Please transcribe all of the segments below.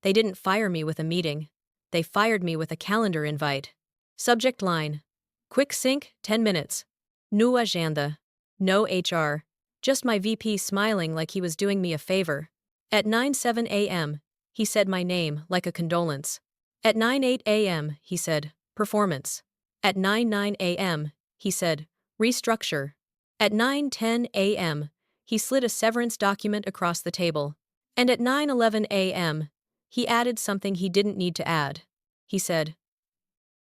They didn't fire me with a meeting. They fired me with a calendar invite. Subject line: quick sync, 10 minutes. No agenda. No HR. Just my VP smiling like he was doing me a favor. At 9:07 a.m., he said my name like a condolence. At 9:08 a.m., he said, performance. At 9:09 a.m., he said, restructure. At 9:10 a.m., he slid a severance document across the table. And at 9:11 a.m., he added something he didn't need to add. He said,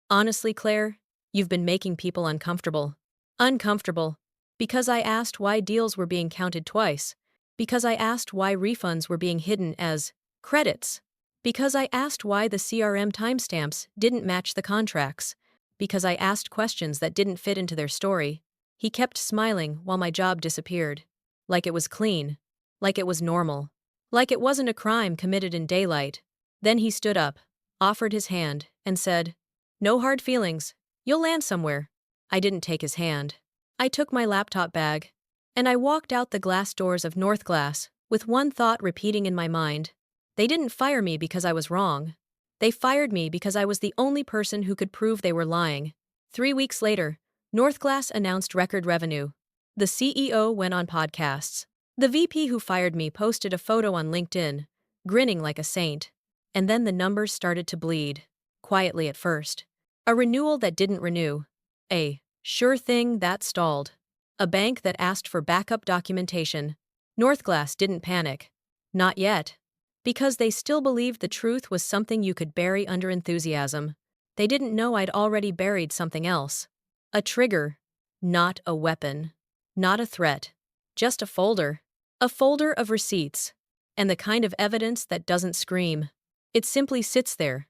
honestly, Claire, you've been making people uncomfortable. Uncomfortable. Because I asked why deals were being counted twice. Because I asked why refunds were being hidden as credits. Because I asked why the CRM timestamps didn't match the contracts. Because I asked questions that didn't fit into their story. He kept smiling while my job disappeared. Like it was clean. Like it was normal. Like it wasn't a crime committed in daylight. Then he stood up, offered his hand, and said, no hard feelings. You'll land somewhere. I didn't take his hand. I took my laptop bag. And I walked out the glass doors of North Glass, with one thought repeating in my mind. They didn't fire me because I was wrong. They fired me because I was the only person who could prove they were lying. 3 weeks later, North Glass announced record revenue. The CEO went on podcasts. The VP who fired me posted a photo on LinkedIn, grinning like a saint. And then the numbers started to bleed. Quietly at first. A renewal that didn't renew. A sure thing that stalled. A bank that asked for backup documentation. Northglass didn't panic. Not yet. Because they still believed the truth was something you could bury under enthusiasm. They didn't know I'd already buried something else. A trigger. Not a weapon. Not a threat. Just a folder. A folder of receipts. And the kind of evidence that doesn't scream. It simply sits there.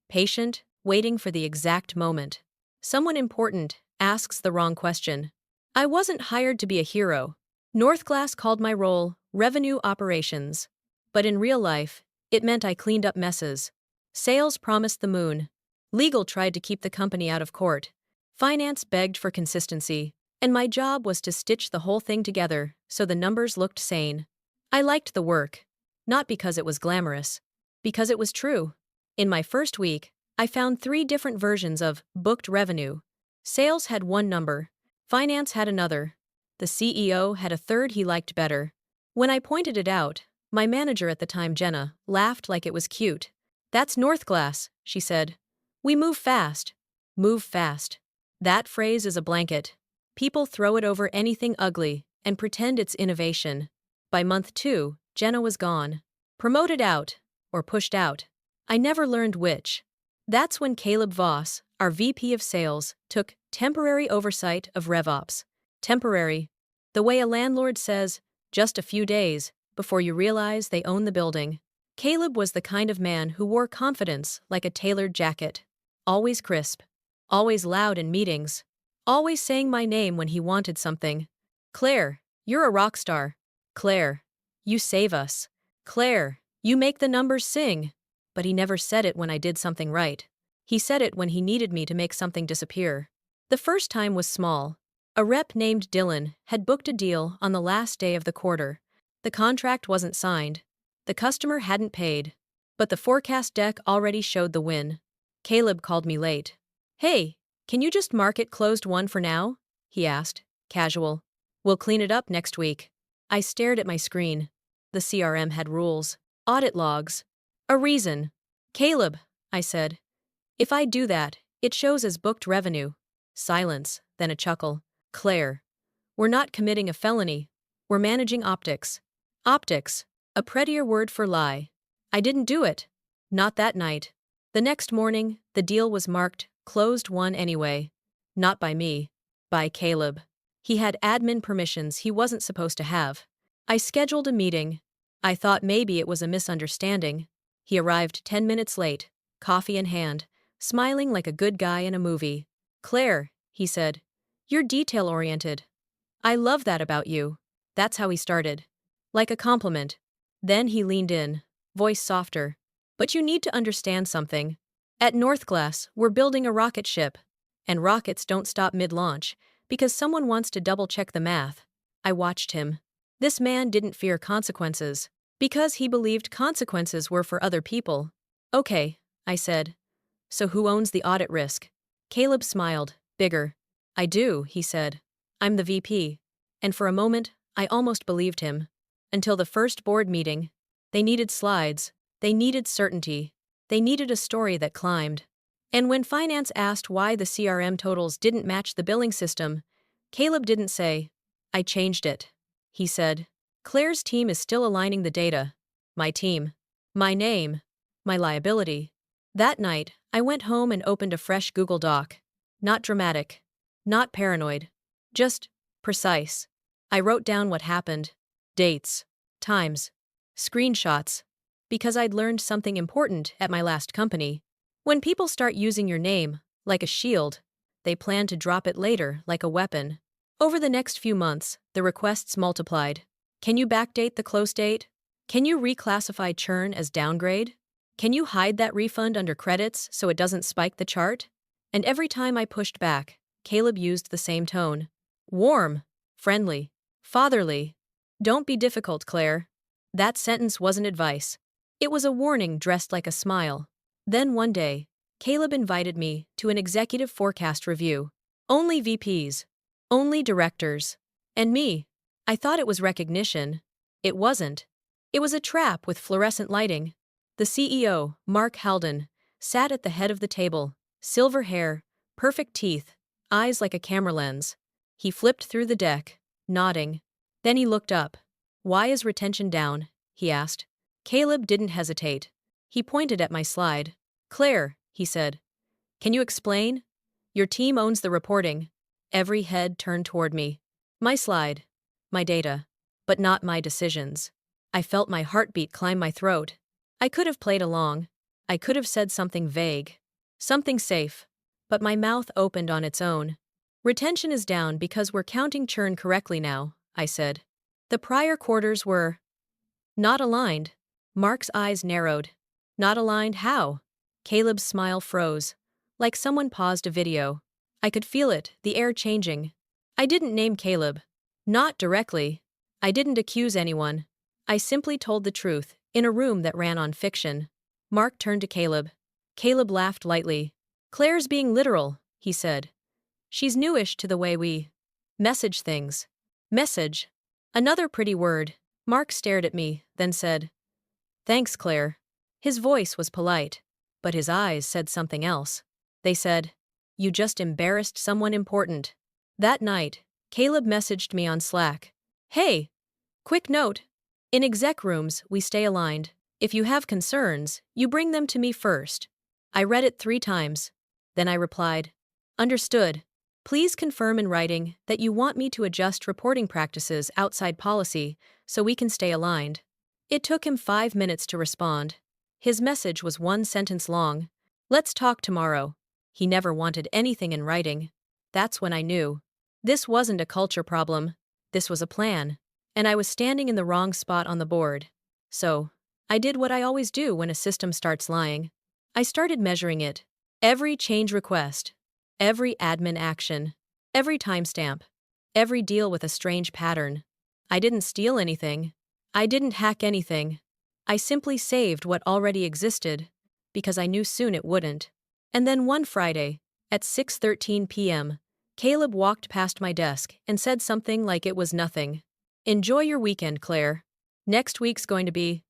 Patient, waiting for the exact moment. Someone important asks the wrong question. I wasn't hired to be a hero. Northglass called my role revenue operations. But in real life, it meant I cleaned up messes. Sales promised the moon. Legal tried to keep the company out of court. Finance begged for consistency. And my job was to stitch the whole thing together so the numbers looked sane. I liked the work. Not because it was glamorous. Because it was true. In my first week, I found 3 different versions of booked revenue. Sales had one number. Finance had another. The CEO had a third he liked better. When I pointed it out, my manager at the time, Jenna, laughed like it was cute. That's Northglass, she said. We move fast. Move fast. That phrase is a blanket. People throw it over anything ugly and pretend it's innovation. By month 2, Jenna was gone. Promoted out, or pushed out. I never learned which. That's when Caleb Voss, our VP of Sales, took temporary oversight of RevOps. Temporary. The way a landlord says, just a few days, before you realize they own the building. Caleb was the kind of man who wore confidence like a tailored jacket. Always crisp. Always loud in meetings. Always saying my name when he wanted something. Claire, you're a rock star. Claire, you save us. Claire, you make the numbers sing. But he never said it when I did something right. He said it when he needed me to make something disappear. The first time was small. A rep named Dylan had booked a deal on the last day of the quarter. The contract wasn't signed. The customer hadn't paid. But the forecast deck already showed the win. Caleb called me late. Hey, can you just mark it closed won for now? He asked, casual. We'll clean it up next week. I stared at my screen. The CRM had rules. Audit logs. A reason. Caleb, I said. If I do that, it shows as booked revenue. Silence, then a chuckle. Claire. We're not committing a felony. We're managing optics. Optics. A prettier word for lie. I didn't do it. Not that night. The next morning, the deal was marked closed won anyway. Not by me. By Caleb. He had admin permissions he wasn't supposed to have. I scheduled a meeting. I thought maybe it was a misunderstanding. He arrived 10 minutes late, coffee in hand, smiling like a good guy in a movie. Claire, he said, you're detail-oriented. I love that about you. That's how he started. Like a compliment. Then he leaned in, voice softer. But you need to understand something. At Northglass, we're building a rocket ship. And rockets don't stop mid-launch, because someone wants to double-check the math. I watched him. This man didn't fear consequences. Because he believed consequences were for other people. Okay, I said. So who owns the audit risk? Caleb smiled, bigger. I do, he said. I'm the VP. And for a moment, I almost believed him. Until the first board meeting. They needed slides. They needed certainty. They needed a story that climbed. And when finance asked why the CRM totals didn't match the billing system, Caleb didn't say, I changed it. He said, Claire's team is still aligning the data. My team. My name. My liability. That night, I went home and opened a fresh Google Doc. Not dramatic. Not paranoid. Just precise. I wrote down what happened. Dates. Times. Screenshots. Because I'd learned something important at my last company. When people start using your name, like a shield, they plan to drop it later like a weapon. Over the next few months, the requests multiplied. Can you backdate the close date? Can you reclassify churn as downgrade? Can you hide that refund under credits so it doesn't spike the chart? And every time I pushed back, Caleb used the same tone. Warm, friendly, fatherly. Don't be difficult, Claire. That sentence wasn't advice. It was a warning dressed like a smile. Then one day, Caleb invited me to an executive forecast review. Only VPs. Only directors. And me. I thought it was recognition. It wasn't. It was a trap with fluorescent lighting. The CEO, Mark Halden, sat at the head of the table, silver hair, perfect teeth, eyes like a camera lens. He flipped through the deck, nodding. Then he looked up. Why is retention down? He asked. Caleb didn't hesitate. He pointed at my slide. Claire, he said. Can you explain? Your team owns the reporting. Every head turned toward me. My slide. My data. But not my decisions. I felt my heartbeat climb my throat. I could have played along. I could have said something vague. Something safe. But my mouth opened on its own. Retention is down because we're counting churn correctly now, I said. The prior quarters were not aligned. Mark's eyes narrowed. Not aligned how? Caleb's smile froze. Like someone paused a video. I could feel it, the air changing. I didn't name Caleb. Not directly. I didn't accuse anyone. I simply told the truth, in a room that ran on fiction. Mark turned to Caleb. Caleb laughed lightly. Claire's being literal, he said. She's newish to the way we message things. Message. Another pretty word. Mark stared at me, then said, Thanks, Claire. His voice was polite, but his eyes said something else. They said, You just embarrassed someone important. That night, Caleb messaged me on Slack. Hey! Quick note. In exec rooms, we stay aligned. If you have concerns, you bring them to me first. I read it 3 times. Then I replied, Understood. Please confirm in writing that you want me to adjust reporting practices outside policy so we can stay aligned. It took him 5 minutes to respond. His message was 1 sentence long. Let's talk tomorrow. He never wanted anything in writing. That's when I knew. This wasn't a culture problem. This was a plan. And I was standing in the wrong spot on the board. So, I did what I always do when a system starts lying. I started measuring it. Every change request. Every admin action. Every timestamp. Every deal with a strange pattern. I didn't steal anything. I didn't hack anything. I simply saved what already existed, because I knew soon it wouldn't. And then one Friday, at 6:13 p.m., Caleb walked past my desk and said something like it was nothing. Enjoy your weekend, Claire. Next week's going to be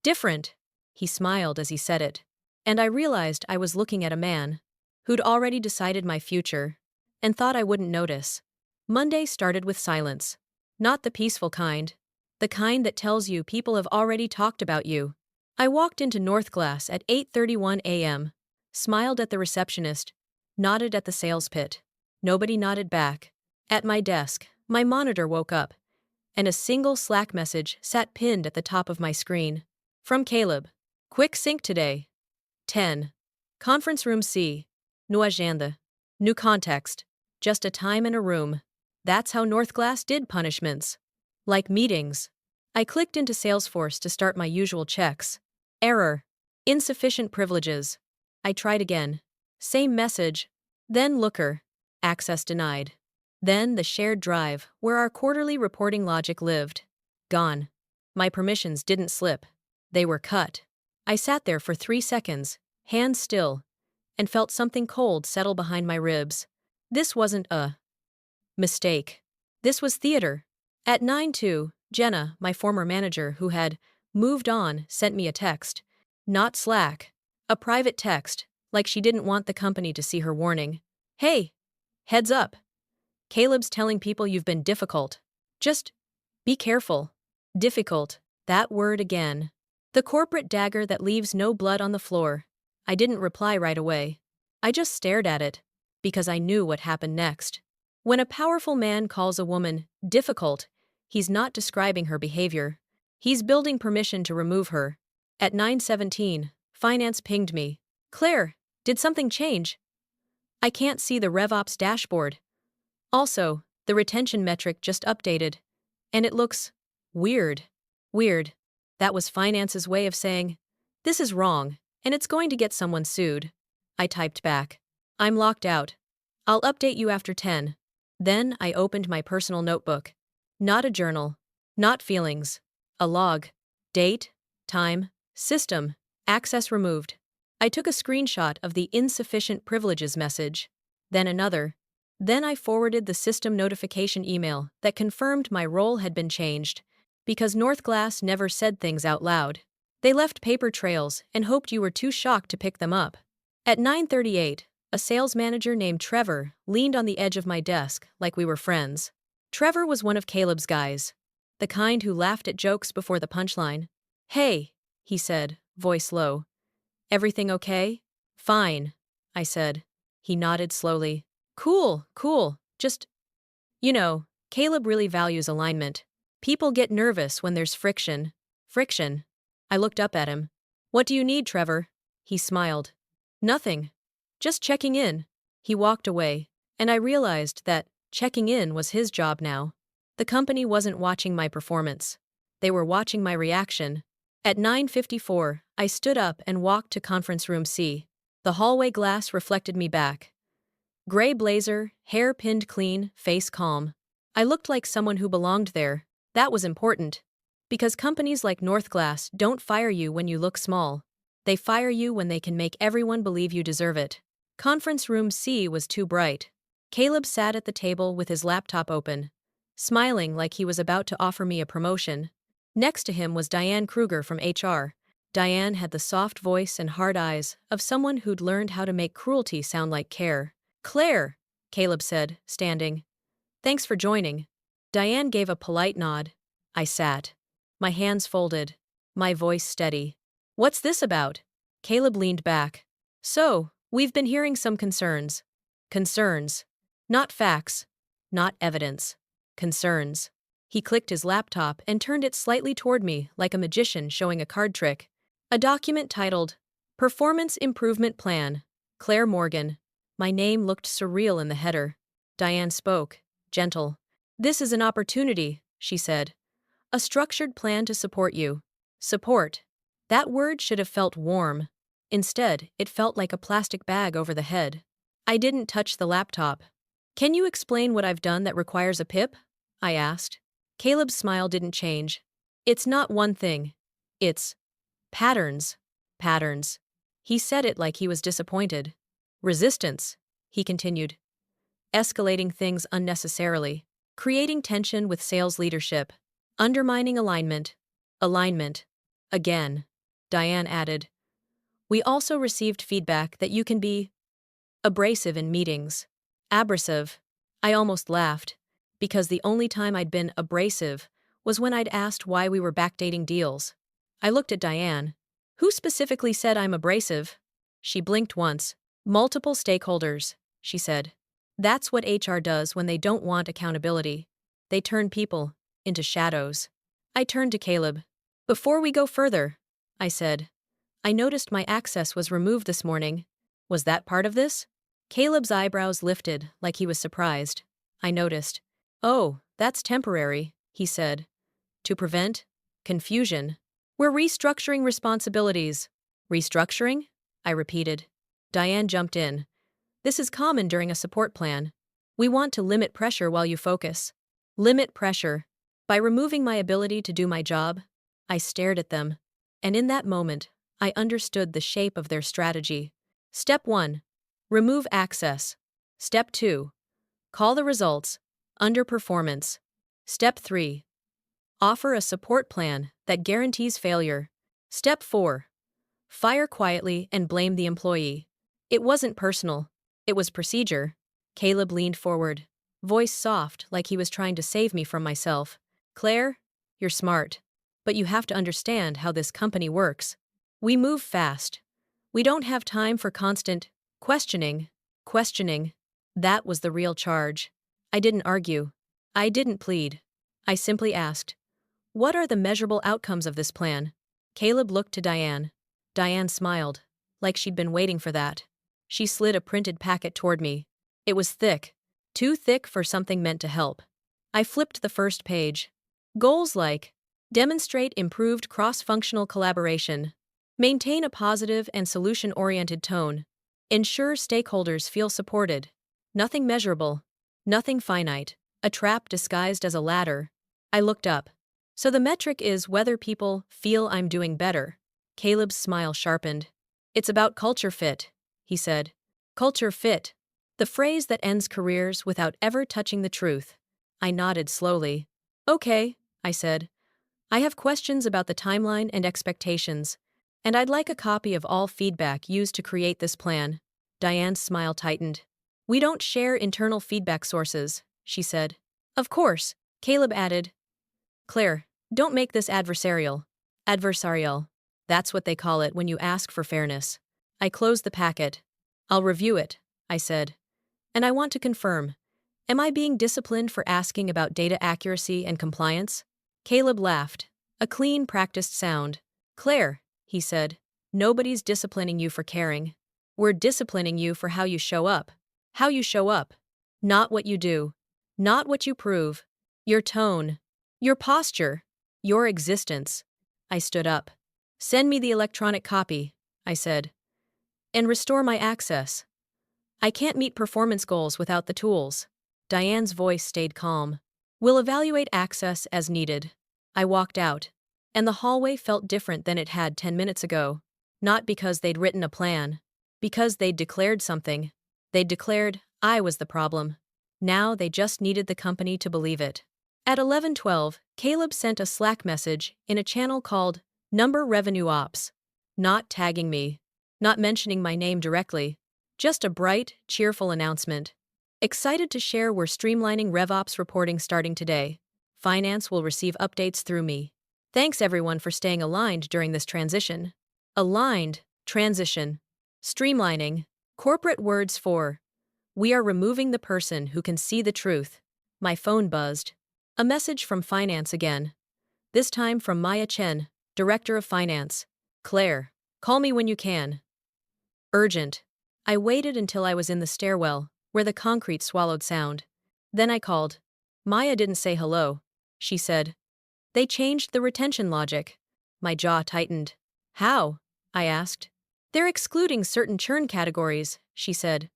different. He smiled as he said it. And I realized I was looking at a man who'd already decided my future and thought I wouldn't notice. Monday started with silence. Not the peaceful kind. The kind that tells you people have already talked about you. I walked into North Glass at 8:31 a.m., smiled at the receptionist, nodded at the sales pit. Nobody nodded back. At my desk, my monitor woke up, and a single Slack message sat pinned at the top of my screen. From Caleb. Quick sync today. 10. Conference room C. No agenda. New context. Just a time and a room. That's how North Glass did punishments. Like meetings. I clicked into Salesforce to start my usual checks. Error. Insufficient privileges. I tried again. Same message. Then Looker. Access denied. Then the shared drive, where our quarterly reporting logic lived. Gone. My permissions didn't slip. They were cut. I sat there for 3 seconds, hands still, and felt something cold settle behind my ribs. This wasn't a mistake. This was theater. At 9:02, Jenna, my former manager who had moved on, sent me a text. Not Slack. A private text, like she didn't want the company to see her warning. Hey, heads up. Caleb's telling people you've been difficult. Just be careful. Difficult. That word again. The corporate dagger that leaves no blood on the floor. I didn't reply right away. I just stared at it, because I knew what happened next. When a powerful man calls a woman difficult, he's not describing her behavior. He's building permission to remove her. At 9:17, finance pinged me. Claire, did something change? I can't see the RevOps dashboard. Also, the retention metric just updated. And it looks weird. Weird. That was finance's way of saying, this is wrong, and it's going to get someone sued. I typed back. I'm locked out. I'll update you after 10. Then I opened my personal notebook. Not a journal. Not feelings. A log. Date, time, system, access removed. I took a screenshot of the insufficient privileges message. Then another. Then I forwarded the system notification email that confirmed my role had been changed, because Northglass never said things out loud. They left paper trails and hoped you were too shocked to pick them up. At 9:38, a sales manager named Trevor leaned on the edge of my desk like we were friends. Trevor was one of Caleb's guys, the kind who laughed at jokes before the punchline. Hey, he said, voice low. Everything okay? Fine, I said. He nodded slowly. Cool, cool, just, Caleb really values alignment. People get nervous when there's friction. Friction. I looked up at him. What do you need, Trevor? He smiled. Nothing. Just checking in. He walked away, and I realized that checking in was his job now. The company wasn't watching my performance. They were watching my reaction. At 9:54, I stood up and walked to conference room C. The hallway glass reflected me back. Gray blazer, hair pinned clean, face calm. I looked like someone who belonged there. That was important. Because companies like Northglass don't fire you when you look small. They fire you when they can make everyone believe you deserve it. Conference room C was too bright. Caleb sat at the table with his laptop open, smiling like he was about to offer me a promotion. Next to him was Diane Kruger from HR. Diane had the soft voice and hard eyes of someone who'd learned how to make cruelty sound like care. Claire, Caleb said, standing. Thanks for joining. Diane gave a polite nod. I sat. My hands folded. My voice steady. What's this about? Caleb leaned back. So, we've been hearing some concerns. Concerns. Not facts. Not evidence. Concerns. He clicked his laptop and turned it slightly toward me like a magician showing a card trick. A document titled, Performance Improvement Plan, Claire Morgan. My name looked surreal in the header. Diane spoke, gentle. This is an opportunity, she said. A structured plan to support you. Support. That word should have felt warm. Instead, it felt like a plastic bag over the head. I didn't touch the laptop. Can you explain what I've done that requires a PIP? I asked. Caleb's smile didn't change. It's not one thing. It's patterns. Patterns. He said it like he was disappointed. Resistance, he continued. Escalating things unnecessarily. Creating tension with sales leadership. Undermining alignment. Alignment. Again. Diane added. We also received feedback that you can be abrasive in meetings. Abrasive. I almost laughed, because the only time I'd been abrasive was when I'd asked why we were backdating deals. I looked at Diane. Who specifically said I'm abrasive? She blinked once. Multiple stakeholders, she said. That's what HR does when they don't want accountability. They turn people into shadows. I turned to Caleb. Before we go further, I said, I noticed my access was removed this morning. Was that part of this? Caleb's eyebrows lifted like he was surprised. I noticed. Oh, that's temporary, he said. To prevent confusion. We're restructuring responsibilities. Restructuring? I repeated. Diane jumped in. This is common during a support plan. We want to limit pressure while you focus. Limit pressure. By removing my ability to do my job, I stared at them. And in that moment, I understood the shape of their strategy. Step 1. Remove access. Step 2. Call the results. Underperformance. Step 3. Offer a support plan that guarantees failure. Step 4. Fire quietly and blame the employee. It wasn't personal. It was procedure. Caleb leaned forward, voice soft like he was trying to save me from myself. Claire, you're smart. But you have to understand how this company works. We move fast. We don't have time for constant questioning. Questioning. That was the real charge. I didn't argue. I didn't plead. I simply asked, what are the measurable outcomes of this plan? Caleb looked to Diane. Diane smiled, like she'd been waiting for that. She slid a printed packet toward me. It was thick, too thick for something meant to help. I flipped the first page. Goals like demonstrate improved cross-functional collaboration, maintain a positive and solution-oriented tone, ensure stakeholders feel supported. Nothing measurable, nothing finite, a trap disguised as a ladder. I looked up. So the metric is whether people feel I'm doing better. Caleb's smile sharpened. It's about culture fit, he said. Culture fit. The phrase that ends careers without ever touching the truth. I nodded slowly. Okay, I said. I have questions about the timeline and expectations, and I'd like a copy of all feedback used to create this plan. Diane's smile tightened. We don't share internal feedback sources, she said. Of course, Caleb added. Claire, don't make this adversarial. Adversarial. That's what they call it when you ask for fairness. I closed the packet. I'll review it, I said. And I want to confirm. Am I being disciplined for asking about data accuracy and compliance? Caleb laughed. A clean, practiced sound. Claire, he said, nobody's disciplining you for caring. We're disciplining you for how you show up. How you show up. Not what you do. Not what you prove. Your tone. Your posture. Your existence. I stood up. Send me the electronic copy, I said. And restore my access. I can't meet performance goals without the tools. Diane's voice stayed calm. We'll evaluate access as needed. I walked out, and the hallway felt different than it had 10 minutes ago. Not because they'd written a plan. Because they'd declared something. They'd declared I was the problem. Now they just needed the company to believe it. At 11:12, Caleb sent a Slack message in a channel called Number Revenue Ops. Not tagging me. Not mentioning my name directly. Just a bright, cheerful announcement. Excited to share we're streamlining RevOps reporting starting today. Finance will receive updates through me. Thanks everyone for staying aligned during this transition. Aligned, transition, streamlining, corporate words for. We are removing the person who can see the truth. My phone buzzed. A message from finance again. This time from Maya Chen, Director of Finance. Claire, call me when you can. Urgent. I waited until I was in the stairwell, where the concrete swallowed sound. Then I called. Maya didn't say hello. She said. They changed the retention logic. My jaw tightened. How? I asked. They're excluding certain churn categories, she said.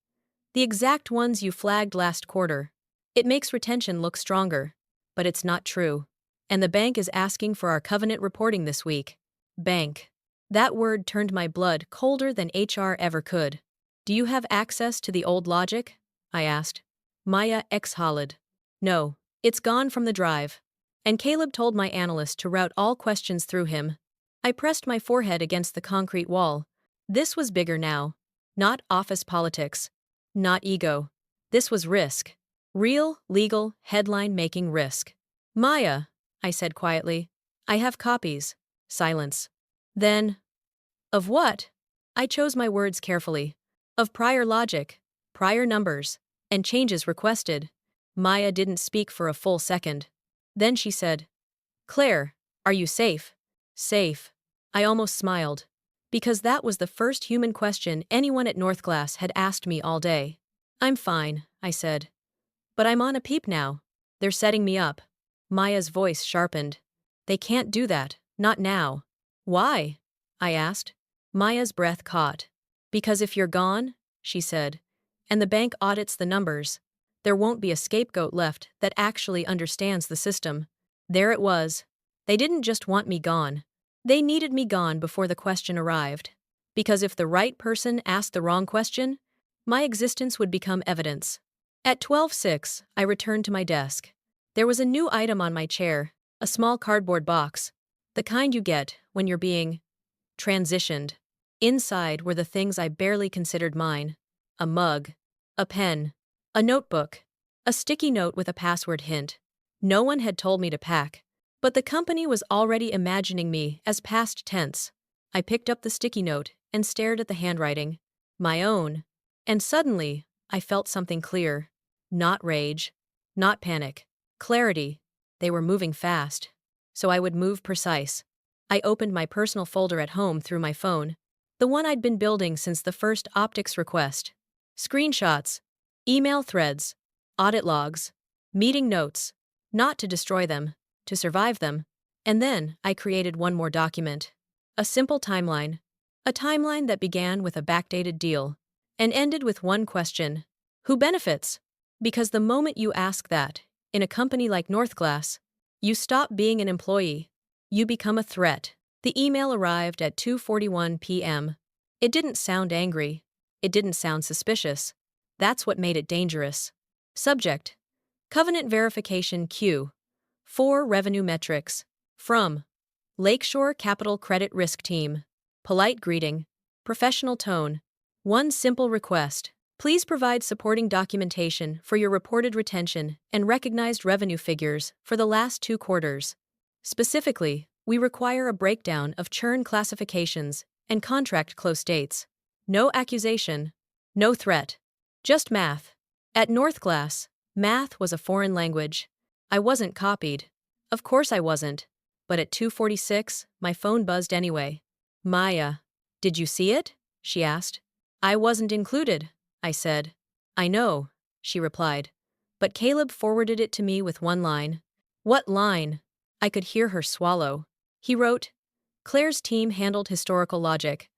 The exact ones you flagged last quarter. It makes retention look stronger. But it's not true. And the bank is asking for our covenant reporting this week. Bank. That word turned my blood colder than HR ever could. Do you have access to the old logic? I asked. Maya exhaled. No, it's gone from the drive. And Caleb told my analyst to route all questions through him. I pressed my forehead against the concrete wall. This was bigger now. Not office politics. Not ego. This was risk. Real, legal, headline-making risk. Maya, I said quietly. I have copies. Silence. Then. Of what? I chose my words carefully. Of prior logic, prior numbers, and changes requested. Maya didn't speak for a full second. Then she said, Claire, are you safe? Safe. I almost smiled. Because that was the first human question anyone at Northglass had asked me all day. I'm fine, I said. But I'm on a peep now. They're setting me up. Maya's voice sharpened. They can't do that, not now. Why? I asked. Maya's breath caught. Because if you're gone, she said, and the bank audits the numbers, there won't be a scapegoat left that actually understands the system. There it was. They didn't just want me gone. They needed me gone before the question arrived. Because if the right person asked the wrong question, my existence would become evidence. At 12:06, I returned to my desk. There was a new item on my chair, a small cardboard box, the kind you get when you're being transitioned. Inside were the things I barely considered mine: a mug, a pen, a notebook, a sticky note with a password hint. No one had told me to pack, but the company was already imagining me as past tense. I picked up the sticky note and stared at the handwriting. My own. And suddenly, I felt something clear. Not rage. Not panic. Clarity. They were moving fast. So I would move precise. I opened my personal folder at home through my phone, the one I'd been building since the first optics request. Screenshots, email threads, audit logs, meeting notes, not to destroy them, to survive them. And then I created one more document. A simple timeline. A timeline that began with a backdated deal and ended with one question: who benefits? Because the moment you ask that, in a company like Northglass, you stop being an employee. You become a threat. The email arrived at 2:41 p.m. It didn't sound angry. It didn't sound suspicious. That's what made it dangerous. Subject: Covenant Verification Q. 4 Revenue Metrics. From Lakeshore Capital Credit Risk Team. Polite greeting. Professional tone. One simple request. Please provide supporting documentation for your reported retention and recognized revenue figures for the last 2 quarters. Specifically, we require a breakdown of churn classifications and contract close dates. No accusation. No threat. Just math. At Northglass, math was a foreign language. I wasn't copied. Of course I wasn't. But at 2:46, my phone buzzed anyway. Maya. Did you see it? She asked. I wasn't included, I said. I know, she replied. But Caleb forwarded it to me with one line. What line? I could hear her swallow. He wrote, Claire's team handled historical logic.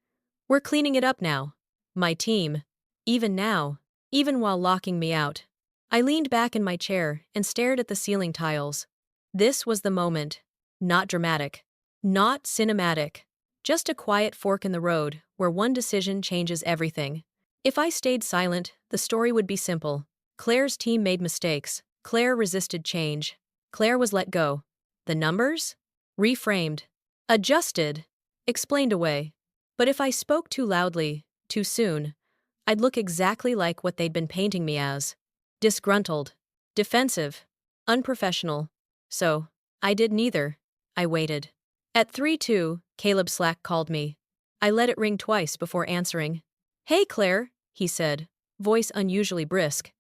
We're cleaning it up now. My team. Even now. Even while locking me out. I leaned back in my chair and stared at the ceiling tiles. This was the moment. Not dramatic. Not cinematic. Just a quiet fork in the road where one decision changes everything. If I stayed silent, the story would be simple. Claire's team made mistakes. Claire resisted change. Claire was let go. The numbers? Reframed. Adjusted. Explained away. But if I spoke too loudly, too soon, I'd look exactly like what they'd been painting me as. Disgruntled. Defensive. Unprofessional. So, I did neither. I waited. At 3:02, Caleb Slack called me. I let it ring twice before answering. Hey Claire, he said, voice unusually brisk.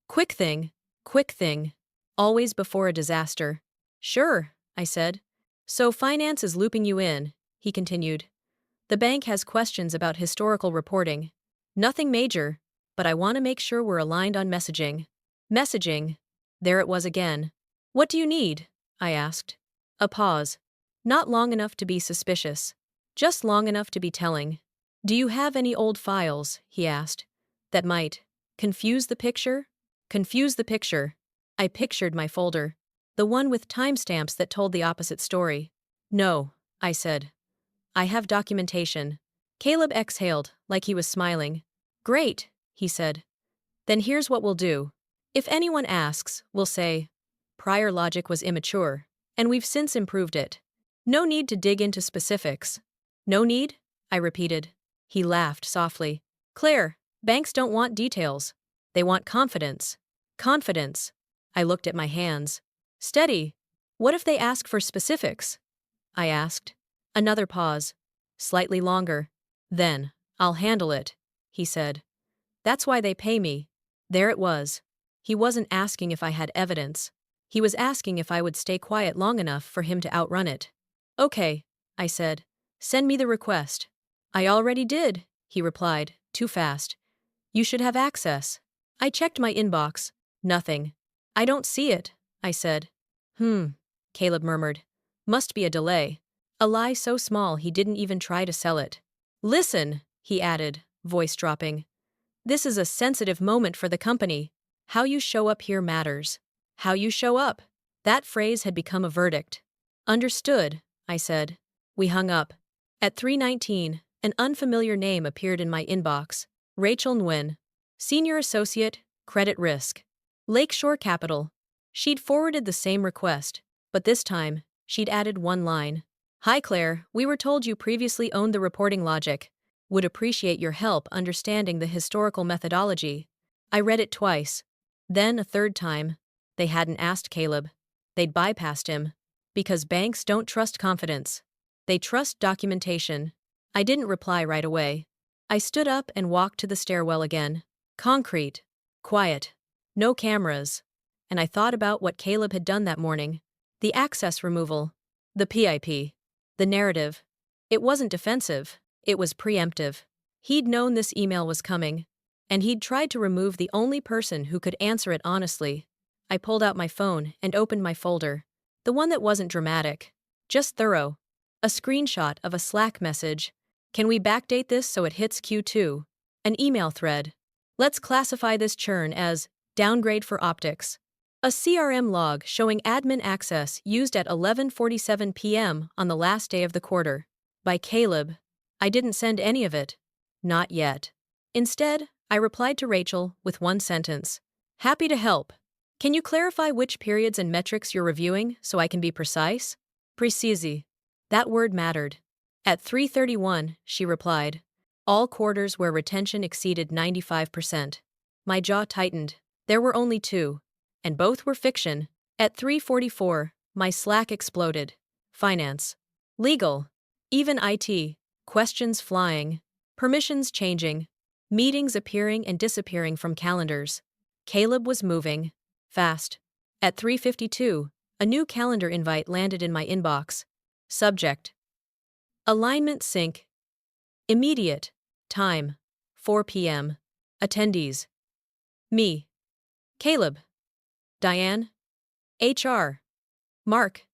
Quick thing. Quick thing. Always before a disaster. Sure, I said. So finance is looping you in, he continued. The bank has questions about historical reporting. Nothing major, but I want to make sure we're aligned on messaging. Messaging. There it was again. What do you need? I asked. A pause. Not long enough to be suspicious. Just long enough to be telling. Do you have any old files, he asked, that might confuse the picture? Confuse the picture. I pictured my folder. The one with timestamps that told the opposite story. No, I said. I have documentation. Caleb exhaled, like he was smiling. Great, he said. Then here's what we'll do. If anyone asks, we'll say, prior logic was immature, and we've since improved it. No need to dig into specifics. No need? I repeated. He laughed softly. Claire, banks don't want details. They want confidence. Confidence. I looked at my hands. Steady. What if they ask for specifics? I asked. Another pause. Slightly longer. Then, I'll handle it, he said. That's why they pay me. There it was. He wasn't asking if I had evidence. He was asking if I would stay quiet long enough for him to outrun it. Okay, I said. Send me the request. I already did, he replied, too fast. You should have access. I checked my inbox. Nothing. I don't see it, I said. Caleb murmured. Must be a delay. A lie so small he didn't even try to sell it. Listen, he added, voice dropping. This is a sensitive moment for the company. How you show up here matters. How you show up. That phrase had become a verdict. Understood, I said. We hung up. At 3:19, an unfamiliar name appeared in my inbox. Rachel Nguyen. Senior Associate, Credit Risk. Lakeshore Capital. She'd forwarded the same request, but this time, she'd added one line. Hi Claire, we were told you previously owned the reporting logic. Would appreciate your help understanding the historical methodology. I read it twice. Then a third time. They hadn't asked Caleb. They'd bypassed him. Because banks don't trust confidence. They trust documentation. I didn't reply right away. I stood up and walked to the stairwell again. Concrete. Quiet. No cameras. And I thought about what Caleb had done that morning. The access removal. The PIP. The narrative. It wasn't defensive. It was preemptive. He'd known this email was coming. And he'd tried to remove the only person who could answer it honestly. I pulled out my phone and opened my folder. The one that wasn't dramatic. Just thorough. A screenshot of a Slack message. Can we backdate this so it hits Q2? An email thread. Let's classify this churn as downgrade for optics. A CRM log showing admin access used at 11:47 p.m. on the last day of the quarter. By Caleb. I didn't send any of it. Not yet. Instead, I replied to Rachel with one sentence. Happy to help. Can you clarify which periods and metrics you're reviewing so I can be precise? Precise. That word mattered. At 3:31, she replied. All quarters where retention exceeded 95%. My jaw tightened. There were only two. And both were fiction. At 3:44, my Slack exploded. Finance. Legal. Even IT. Questions flying. Permissions changing. Meetings appearing and disappearing from calendars. Caleb was moving. Fast. At 3:52, a new calendar invite landed in my inbox. Subject. Alignment sync. Immediate. Time. 4 p.m. Attendees. Me. Caleb. Diane. HR. Mark.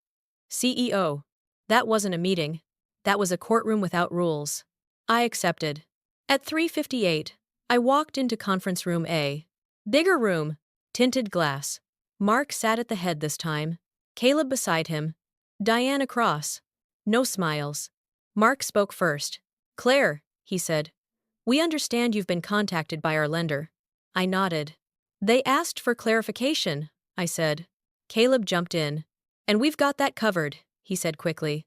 CEO. That wasn't a meeting. That was a courtroom without rules. I accepted. At 3:58, I walked into conference room A. Bigger room. Tinted glass. Mark sat at the head this time. Caleb beside him. Diane across. No smiles. Mark spoke first. Claire, he said. We understand you've been contacted by our lender. I nodded. They asked for clarification, I said. Caleb jumped in. And we've got that covered, he said quickly.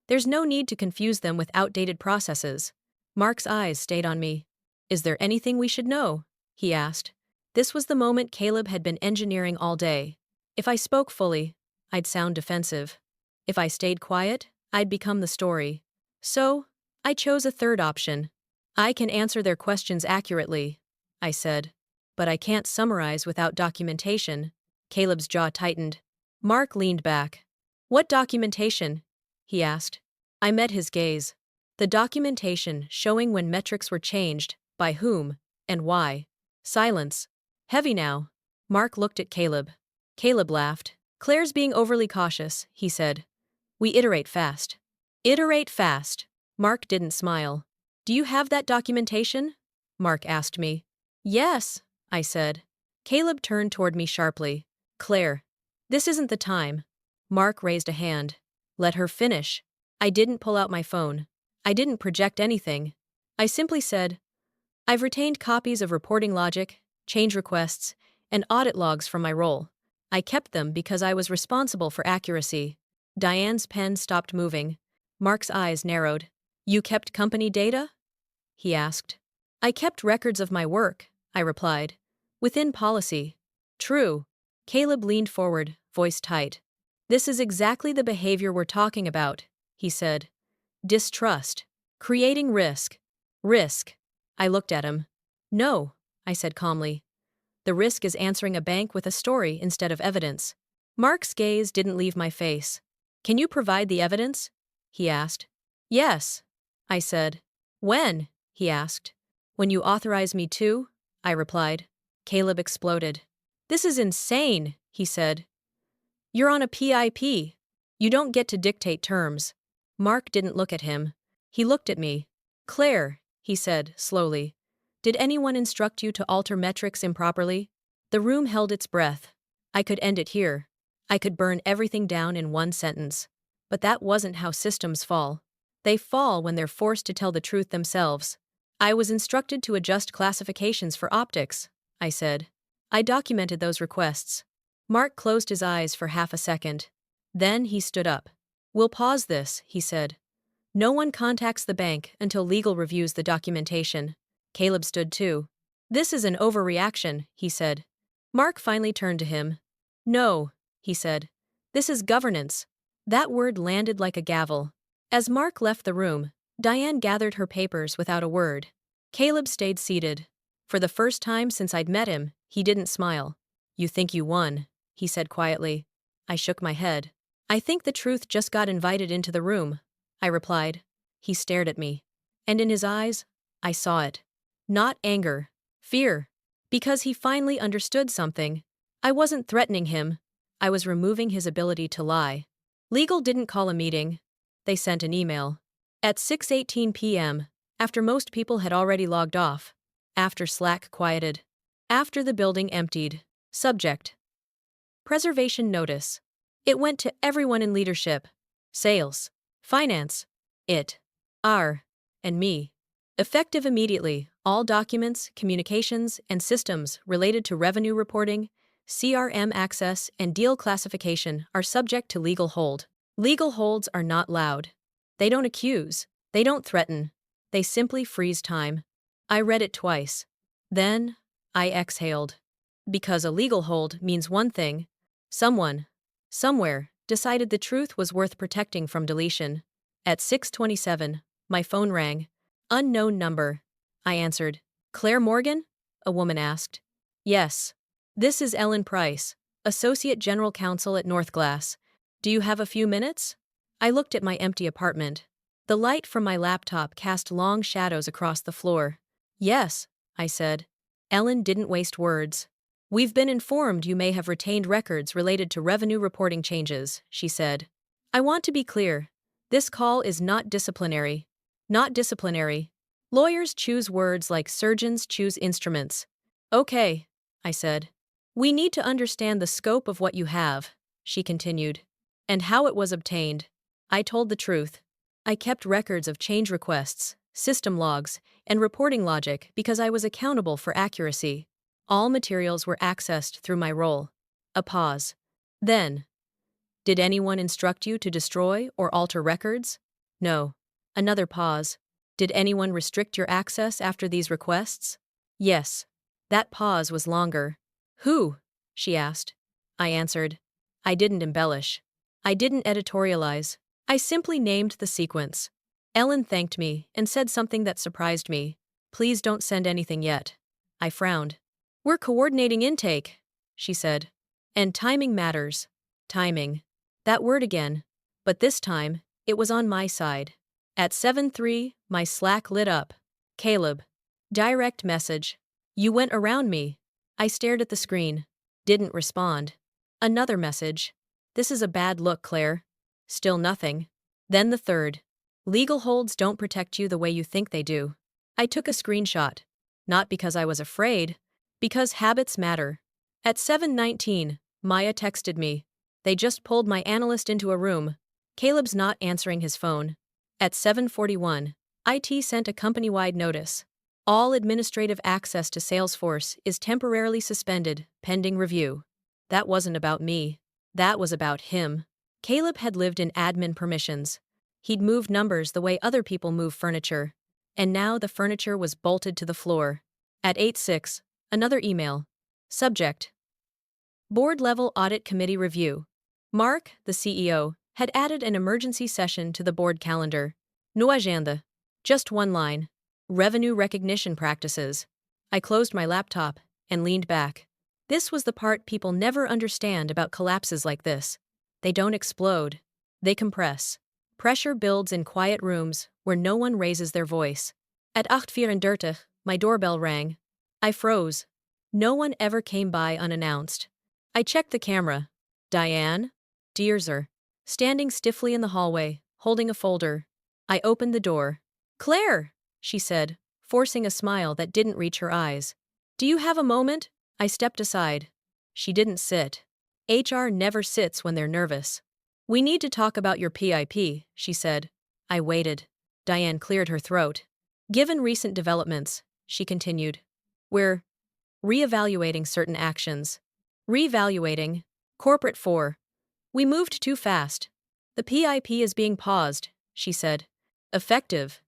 There's no need to confuse them with outdated processes. Mark's eyes stayed on me. Is there anything we should know? He asked. This was the moment Caleb had been engineering all day. If I spoke fully, I'd sound defensive. If I stayed quiet, I'd become the story. So, I chose a third option. I can answer their questions accurately, I said. But I can't summarize without documentation. Caleb's jaw tightened. Mark leaned back. What documentation? He asked. I met his gaze. The documentation showing when metrics were changed, by whom, and why. Silence. Heavy now. Mark looked at Caleb. Caleb laughed. Claire's being overly cautious, he said. We iterate fast. Iterate fast. Mark didn't smile. Do you have that documentation? Mark asked me. Yes, I said. Caleb turned toward me sharply. Claire, this isn't the time. Mark raised a hand. Let her finish. I didn't pull out my phone. I didn't project anything. I simply said, I've retained copies of reporting logic, change requests, and audit logs from my role. I kept them because I was responsible for accuracy. Diane's pen stopped moving. Mark's eyes narrowed. You kept company data? He asked. I kept records of my work, I replied. Within policy. True. Caleb leaned forward, voice tight. This is exactly the behavior we're talking about, he said. Distrust. Creating risk. Risk. I looked at him. No, I said calmly. The risk is answering a bank with a story instead of evidence. Mark's gaze didn't leave my face. Can you provide the evidence? He asked. Yes, I said. When? He asked. When you authorize me to, I replied. Caleb exploded. This is insane, he said. You're on a PIP. You don't get to dictate terms. Mark didn't look at him. He looked at me. Claire, he said, slowly. Did anyone instruct you to alter metrics improperly? The room held its breath. I could end it here. I could burn everything down in one sentence. But that wasn't how systems fall. They fall when they're forced to tell the truth themselves. I was instructed to adjust classifications for optics, I said. I documented those requests. Mark closed his eyes for half a second. Then he stood up. We'll pause this, he said. No one contacts the bank until legal reviews the documentation. Caleb stood too. This is an overreaction, he said. Mark finally turned to him. No, he said. This is governance. That word landed like a gavel. As Mark left the room, Diane gathered her papers without a word. Caleb stayed seated. For the first time since I'd met him, he didn't smile. You think you won, he said quietly. I shook my head. I think the truth just got invited into the room, I replied. He stared at me. And in his eyes, I saw it. Not anger. Fear. Because he finally understood something. I wasn't threatening him. I was removing his ability to lie. Legal didn't call a meeting. They sent an email. At 6:18 p.m., after most people had already logged off. After Slack quieted. After the building emptied. Subject. Preservation notice. It went to everyone in leadership. Sales. Finance. And me. Effective immediately, all documents, communications, and systems related to revenue reporting, CRM access, and deal classification are subject to legal hold. Legal holds are not loud. They don't accuse. They don't threaten. They simply freeze time. I read it twice. Then, I exhaled. Because a legal hold means one thing. Someone, somewhere, decided the truth was worth protecting from deletion. At 6:27, my phone rang. Unknown number. I answered. Claire Morgan? A woman asked. Yes. This is Ellen Price, Associate General Counsel at Northglass. Do you have a few minutes? I looked at my empty apartment. The light from my laptop cast long shadows across the floor. Yes, I said. Ellen didn't waste words. We've been informed you may have retained records related to revenue reporting changes, she said. I want to be clear. This call is not disciplinary. Not disciplinary. Lawyers choose words like surgeons choose instruments. Okay, I said. We need to understand the scope of what you have, she continued. And how it was obtained. I told the truth. I kept records of change requests, system logs, and reporting logic because I was accountable for accuracy. All materials were accessed through my role. A pause. Then. Did anyone instruct you to destroy or alter records? No. Another pause. Did anyone restrict your access after these requests? Yes. That pause was longer. Who? She asked. I answered. I didn't embellish. I didn't editorialize. I simply named the sequence. Ellen thanked me and said something that surprised me. Please don't send anything yet. I frowned. We're coordinating intake, she said. And timing matters. Timing. That word again. But this time, it was on my side. At 7:03, my Slack lit up. Caleb. Direct message. You went around me. I stared at the screen. Didn't respond. Another message. This is a bad look, Claire. Still nothing. Then the third. Legal holds don't protect you the way you think they do. I took a screenshot. Not because I was afraid. Because habits matter. At 7:19, Maya texted me. They just pulled my analyst into a room. Caleb's not answering his phone. At 7:41, IT sent a company-wide notice. All administrative access to Salesforce is temporarily suspended, pending review. That wasn't about me. That was about him. Caleb had lived in admin permissions. He'd moved numbers the way other people move furniture. And now the furniture was bolted to the floor. At 8:06, another email. Subject. Board-level audit committee review. Mark, the CEO, had added an emergency session to the board calendar. No agenda. Just one line. Revenue recognition practices. I closed my laptop and leaned back. This was the part people never understand about collapses like this. They don't explode. They compress. Pressure builds in quiet rooms where no one raises their voice. At 8:34, my doorbell rang. I froze. No one ever came by unannounced. I checked the camera. Diane? Dierzer. Standing stiffly in the hallway, holding a folder. I opened the door. Claire, she said, forcing a smile that didn't reach her eyes. Do you have a moment? I stepped aside. She didn't sit. HR never sits when they're nervous. We need to talk about your PIP, she said. I waited. Diane cleared her throat. Given recent developments, she continued, we're reevaluating certain actions. Reevaluating. Corporate 4. We moved too fast. The PIP is being paused, she said. Effective.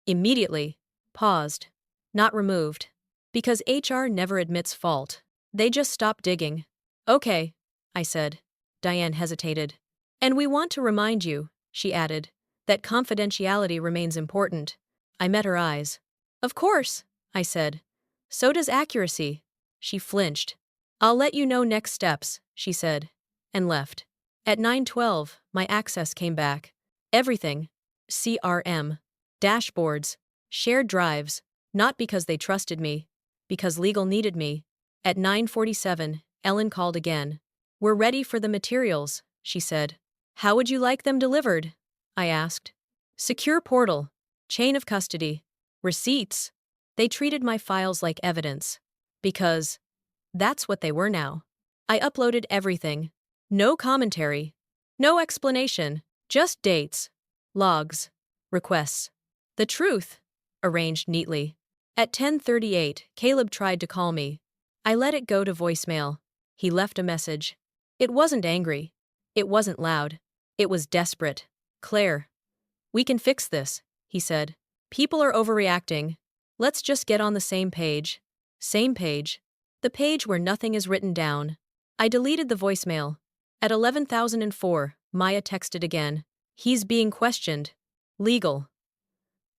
Immediately. Paused. Not removed. Because HR never admits fault. They just stop digging. Okay, I said. Diane hesitated. And we want to remind you, she added, that confidentiality remains important. I met her eyes. Of course, I said. So does accuracy. She flinched. I'll let you know next steps, she said, and left. At 9:12, my access came back. Everything. CRM. Dashboards. Shared drives. Not because they trusted me. Because legal needed me. At 9:47, Ellen called again. We're ready for the materials, she said. How would you like them delivered? I asked. Secure portal. Chain of custody. Receipts. They treated my files like evidence. Because that's what they were now. I uploaded everything. No commentary. No explanation. Just dates. Logs. Requests. The truth. Arranged neatly. At 10:38, Caleb tried to call me. I let it go to voicemail. He left a message. It wasn't angry. It wasn't loud. It was desperate. Claire. We can fix this, he said. People are overreacting. Let's just get on the same page. Same page. The page where nothing is written down. I deleted the voicemail. At 11,004, Maya texted again. He's being questioned. Legal.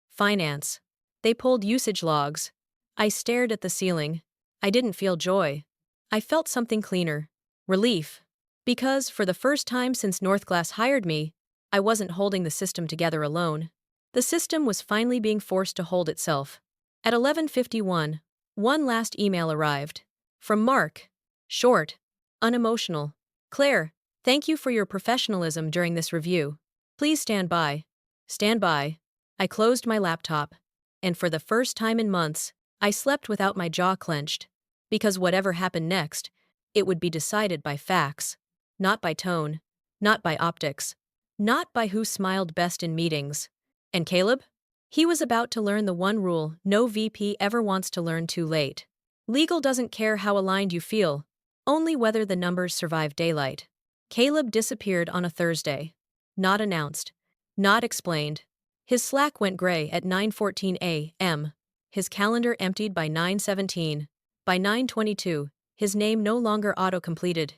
Finance. They pulled usage logs. I stared at the ceiling. I didn't feel joy. I felt something cleaner. Relief. Because, for the first time since Northglass hired me, I wasn't holding the system together alone. The system was finally being forced to hold itself. At 11:51, one last email arrived. From Mark. Short. Unemotional. Claire, thank you for your professionalism during this review. Please stand by. Stand by. I closed my laptop. And for the first time in months, I slept without my jaw clenched. Because whatever happened next, it would be decided by facts. Not by tone. Not by optics. Not by who smiled best in meetings. And Caleb? He was about to learn the one rule no VP ever wants to learn too late. Legal doesn't care how aligned you feel, only whether the numbers survive daylight. Caleb disappeared on a Thursday. Not announced. Not explained. His Slack went gray at 9:14 a.m. His calendar emptied by 9:17. By 9:22, his name no longer auto-completed.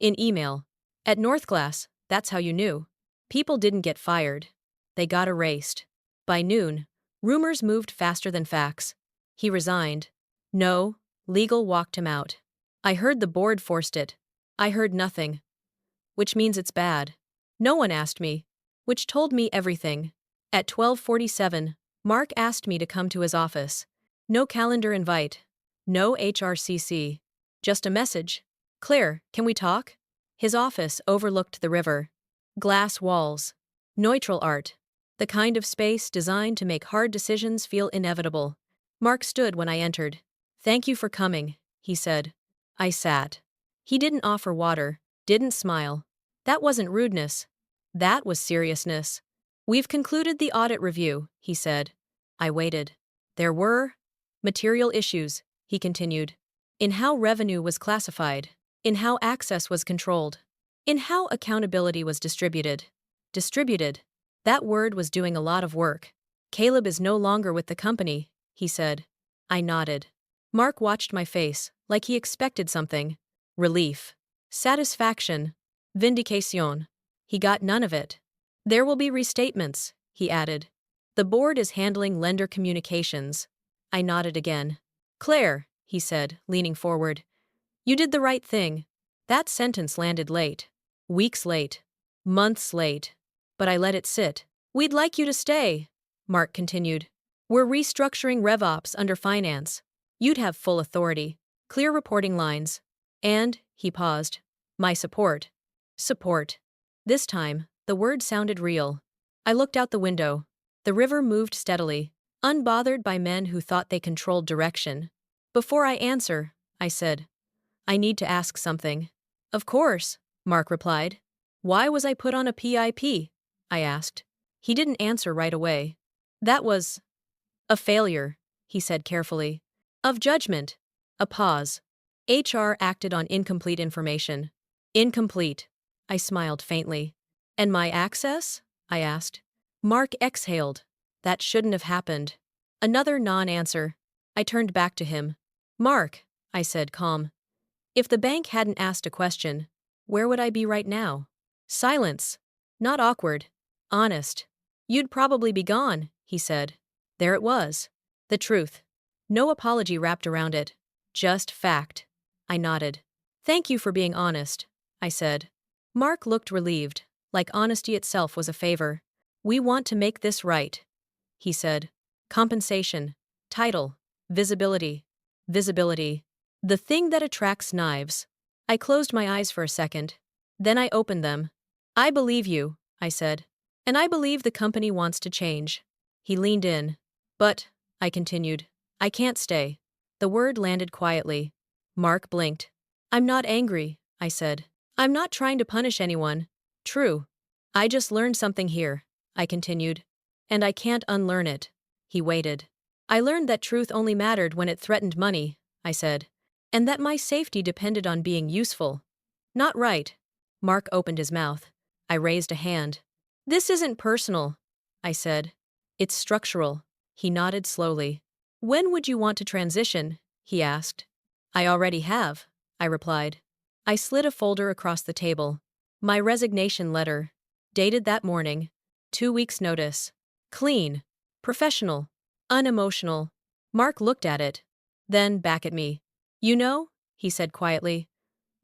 In email. At Northglass, that's how you knew. People didn't get fired. They got erased. By noon, rumors moved faster than facts. He resigned. No, legal walked him out. I heard the board forced it. I heard nothing. Which means it's bad. No one asked me. Which told me everything. At 12:47, Mark asked me to come to his office. No calendar invite. No HRCC. Just a message. Claire, can we talk? His office overlooked the river. Glass walls. Neutral art. The kind of space designed to make hard decisions feel inevitable. Mark stood when I entered. Thank you for coming, he said. I sat. He didn't offer water, didn't smile. That wasn't rudeness. That was seriousness. We've concluded the audit review, he said. I waited. There were material issues, he continued. In how revenue was classified. In how access was controlled. In how accountability was distributed. Distributed. That word was doing a lot of work. Caleb is no longer with the company, he said. I nodded. Mark watched my face, like he expected something. Relief. Satisfaction. Vindication. He got none of it. There will be restatements, he added. The board is handling lender communications. I nodded again. Claire, he said, leaning forward. You did the right thing. That sentence landed late. Weeks late. Months late. But I let it sit. We'd like you to stay, Mark continued. We're restructuring RevOps under finance. You'd have full authority, clear reporting lines. And, he paused, my support. Support. This time, the word sounded real. I looked out the window. The river moved steadily, unbothered by men who thought they controlled direction. Before I answer, I said, I need to ask something. Of course, Mark replied. Why was I put on a PIP? I asked. He didn't answer right away. That was a failure, he said carefully. Of judgment. A pause. HR acted on incomplete information. Incomplete. I smiled faintly. And my access? I asked. Mark exhaled. That shouldn't have happened. Another non-answer. I turned back to him. Mark, I said calm. If the bank hadn't asked a question, where would I be right now? Silence. Not awkward. Honest. You'd probably be gone, he said. There it was. The truth. No apology wrapped around it. Just fact. I nodded. Thank you for being honest, I said. Mark looked relieved, like honesty itself was a favor. We want to make this right, he said. Compensation. Title. Visibility. Visibility. The thing that attracts knives. I closed my eyes for a second. Then I opened them. I believe you, I said. And I believe the company wants to change. He leaned in. But, I continued, I can't stay. The word landed quietly. Mark blinked. I'm not angry, I said. I'm not trying to punish anyone. True. I just learned something here, I continued. And I can't unlearn it. He waited. I learned that truth only mattered when it threatened money, I said. And that my safety depended on being useful. Not right. Mark opened his mouth. I raised a hand. This isn't personal, I said. It's structural. He nodded slowly. When would you want to transition? He asked. I already have, I replied. I slid a folder across the table. My resignation letter. Dated that morning. 2 weeks' notice. Clean. Professional. Unemotional. Mark looked at it. Then back at me. You know, he said quietly.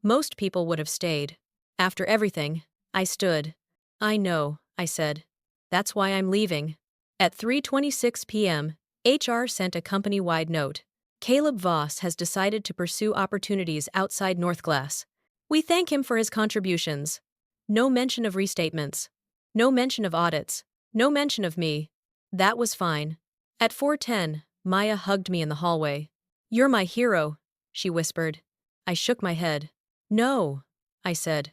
Most people would have stayed. After everything, I stood. I know, I said. That's why I'm leaving. At 3:26 p.m., HR sent a company-wide note. Caleb Voss has decided to pursue opportunities outside Northglass. We thank him for his contributions. No mention of restatements. No mention of audits. No mention of me. That was fine. At 4:10, Maya hugged me in the hallway. You're my hero, she whispered. I shook my head. No, I said.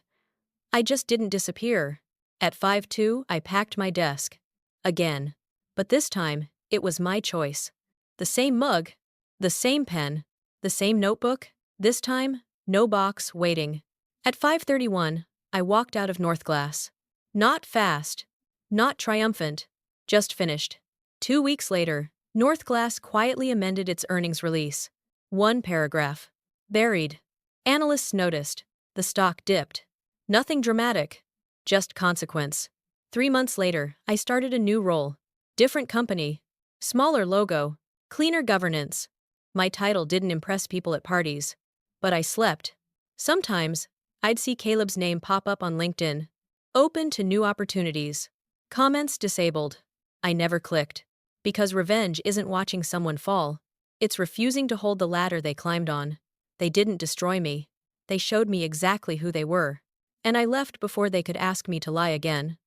I just didn't disappear. At 5:02, I packed my desk. Again. But this time, it was my choice. The same mug. The same pen. The same notebook. This time, no box waiting. At 5:31, I walked out of Northglass. Not fast. Not triumphant. Just finished. 2 weeks later, Northglass quietly amended its earnings release. One paragraph. Buried. Analysts noticed. The stock dipped. Nothing dramatic. Just consequence. 3 months later, I started a new role. Different company. Smaller logo. Cleaner governance. My title didn't impress people at parties. But I slept. Sometimes, I'd see Caleb's name pop up on LinkedIn. Open to new opportunities. Comments disabled. I never clicked. Because revenge isn't watching someone fall. It's refusing to hold the ladder they climbed on. They didn't destroy me. They showed me exactly who they were. And I left before they could ask me to lie again.